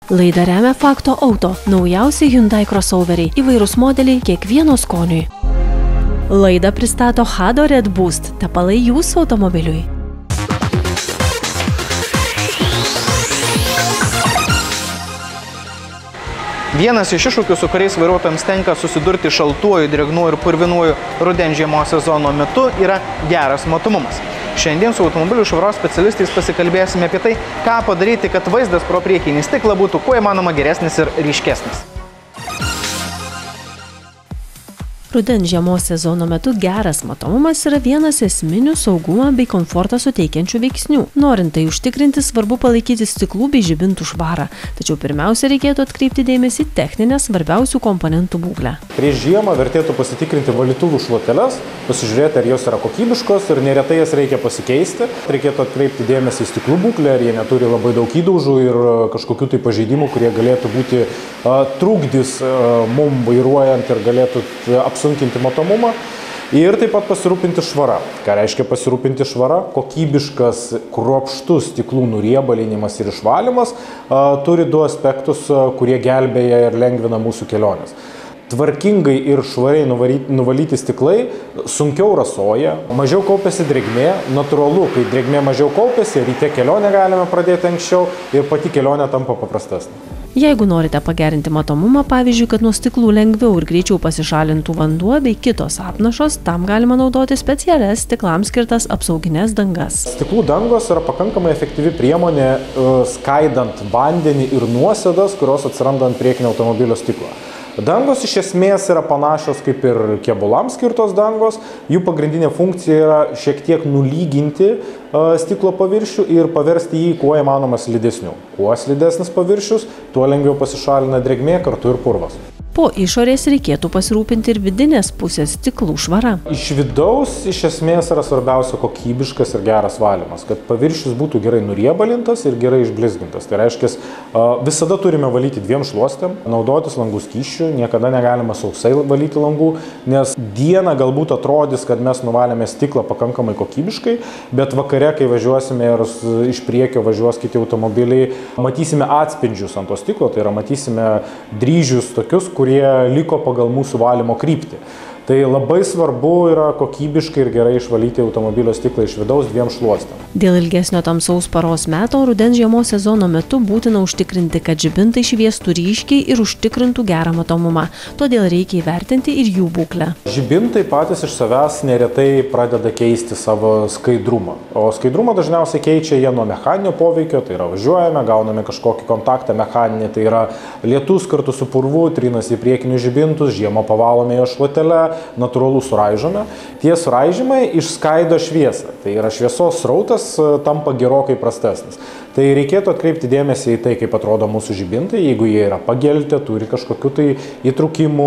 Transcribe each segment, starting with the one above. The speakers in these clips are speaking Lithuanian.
Laidą remia Fakto Auto, naujausi Hyundai crossoveriai, įvairūs modeliai kiekvieno skoniui. Laidą pristato Hado Red Boost, tepalai jūsų automobiliui. Vienas iš iššūkių, su kuriais vairuotojams tenka susidurti šaltuoju, drėgnuoju ir purvinuoju rudens-žiemos sezono metu, yra geras matomumas. Šiandien su automobilių švaros specialistais pasikalbėsime apie tai, ką padaryti, kad vaizdas pro priekinį stiklą būtų kuo įmanoma geresnis ir ryškesnis. Rudens-žiemos sezono metu geras matomumas yra vienas esminių saugumą bei komfortą suteikiančių veiksnių. Norint tai užtikrinti, svarbu palaikyti stiklų bei žibintų švarą. Tačiau pirmiausia reikėtų atkreipti dėmesį techninę svarbiausių komponentų būklę. Prieš žiemą vertėtų pasitikrinti valytuvų šluoteles, pasižiūrėti, ar jos yra kokybiškos ir neretai jas reikia pasikeisti. Reikėtų atkreipti dėmesį į stiklų būklę, ar jie neturi labai daug įdaužų ir kažkokių tai pažeidimų, kurie galėtų būti trukdys mum vairuojant ir galėtų apsunkinti matomumą. Ir taip pat pasirūpinti švara. Ką reiškia pasirūpinti švara? Kokybiškas, kruopštus stiklų nuriebalinimas ir išvalymas turi du aspektus, kurie gelbėja ir lengvina mūsų keliones. Tvarkingai ir švariai nuvalyti stiklai sunkiau rasoja, mažiau kaupiasi drėgmė, natūralu, kai drėgmė mažiau kaupiasi, ryte kelionę galime pradėti anksčiau ir pati kelionė tampa paprastesnė. Jeigu norite pagerinti matomumą, pavyzdžiui, kad nuo stiklų lengviau ir greičiau pasišalintų vanduo bei kitos apnašos, tam galima naudoti specialias stiklams skirtas apsaugines dangas. Stiklų dangos yra pakankamai efektyvi priemonė skaidant vandenį ir nuosėdas, kurios atsiranda ant priekinio automobilio stiklo. Dangos iš esmės yra panašios kaip ir kėbulams skirtos dangos. Jų pagrindinė funkcija yra šiek tiek nulyginti stiklo paviršių ir paversti jį kuo įmanoma slidesniu. Kuo slidesnis paviršius, tuo lengviau pasišalina drėgmė, kartu ir purvas. Po išorės reikėtų pasirūpinti ir vidinės pusės stiklų švara. Iš vidaus iš esmės yra svarbiausia kokybiškas ir geras valymas, kad paviršius būtų gerai nuriebalintas ir gerai išblizgintas. Tai reiškia, visada turime valyti dviem šluostėm, naudotis langų skysčiu, niekada negalima sausai valyti langų, nes dieną galbūt atrodys, kad mes nuvalėme stiklą pakankamai kokybiškai, bet vakare, kai važiuosime ir iš priekio važiuos kiti automobiliai, matysime atspindžius ant to stiklo, tai yra matysime dryžius tokius, kurie liko pagal mūsų valymo kryptį. Tai labai svarbu yra kokybiškai ir gerai išvalyti automobilio stiklą iš vidaus dviem šluostėm. Dėl ilgesnio tamsaus paros meto rudens-žiemos sezono metu būtina užtikrinti, kad žibintai šviestų ryškiai ir užtikrintų gerą matomumą. Todėl reikia įvertinti ir jų būklę. Žibintai patys iš savęs neretai pradeda keisti savo skaidrumą. O skaidrumą dažniausiai keičia jie nuo mechaninio poveikio, tai yra važiuojame, gauname kažkokį kontaktą mechaninį, tai yra lietus kartu su purvu, trinasi į priekinius žibintus, žiemą pavalome jo šluotelę, natūralų suraižome. Tie suraižymai išskaido šviesą. Tai yra šviesos srautas tampa gerokai prastesnis. Tai reikėtų atkreipti dėmesį į tai, kaip atrodo mūsų žibintai. Jeigu jie yra pageltę, turi kažkokių tai įtrūkimų,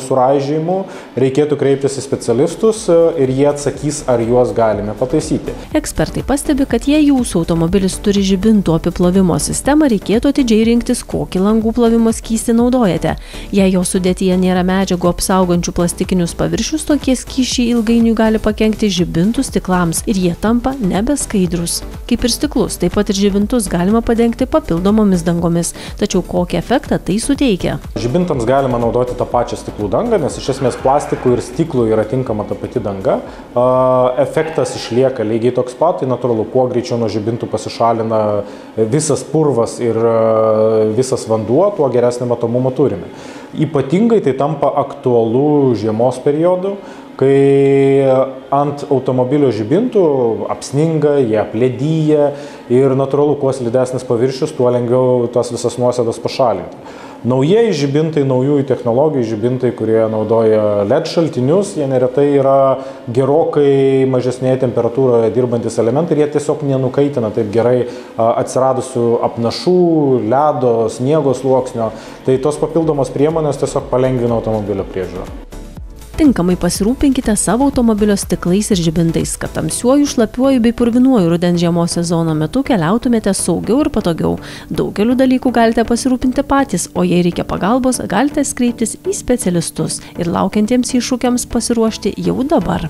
suraižymų, reikėtų kreiptis į specialistus ir jie atsakys, ar juos galime pataisyti. Ekspertai pastebi, kad jei jūsų automobilis turi žibintų apiplovimo sistemą, reikėtų atidžiai rinktis, kokį langų plovimo skystį naudojate. Jei jo sudėtyje nėra medžiagų apsaugančių plastikinius paviršius, tokie skysčiai ilgainiui gali pakenkti žibintų stiklams ir jie tampa nebeskaidrūs. Kaip ir stiklus, taip pat ir žibintus galima padengti papildomomis dangomis, tačiau kokį efektą tai suteikia? Žibintams galima naudoti tą pačią stiklų dangą, nes iš esmės plastikų ir stiklų yra tinkama ta pati danga. Efektas išlieka lygiai toks pat, tai natūralu, kuo greičiau nuo žibintų pasišalina visas purvas ir visas vanduo, tuo geresnį matomumą turime. Ypatingai tai tampa aktualu žiemos periodu, kai ant automobilio žibintų apsninga, jie apledyja ir natūralu, kuo slidesnis paviršius, tuo lengviau tas visas nuosėdas pašalinti. Naujieji žibintai, naujųjų technologijų žibintai, kurie naudoja LED šaltinius, jie neretai yra gerokai mažesnėje temperatūroje dirbantis elementai ir jie tiesiog nenukaitina taip gerai atsiradusių apnašų, ledo, sniego sluoksnio. Tai tos papildomos priemonės tiesiog palengvina automobilio priežiūrą. Tinkamai pasirūpinkite savo automobilio stiklais ir žibintais, kad tamsiuoju, šlapiuoju bei purvinuoju rudens-žiemos sezono metu keliautumėte saugiau ir patogiau. Daugeliu dalykų galite pasirūpinti patys, o jei reikia pagalbos, galite kreiptis į specialistus ir laukiantiems iššūkiams pasiruošti jau dabar.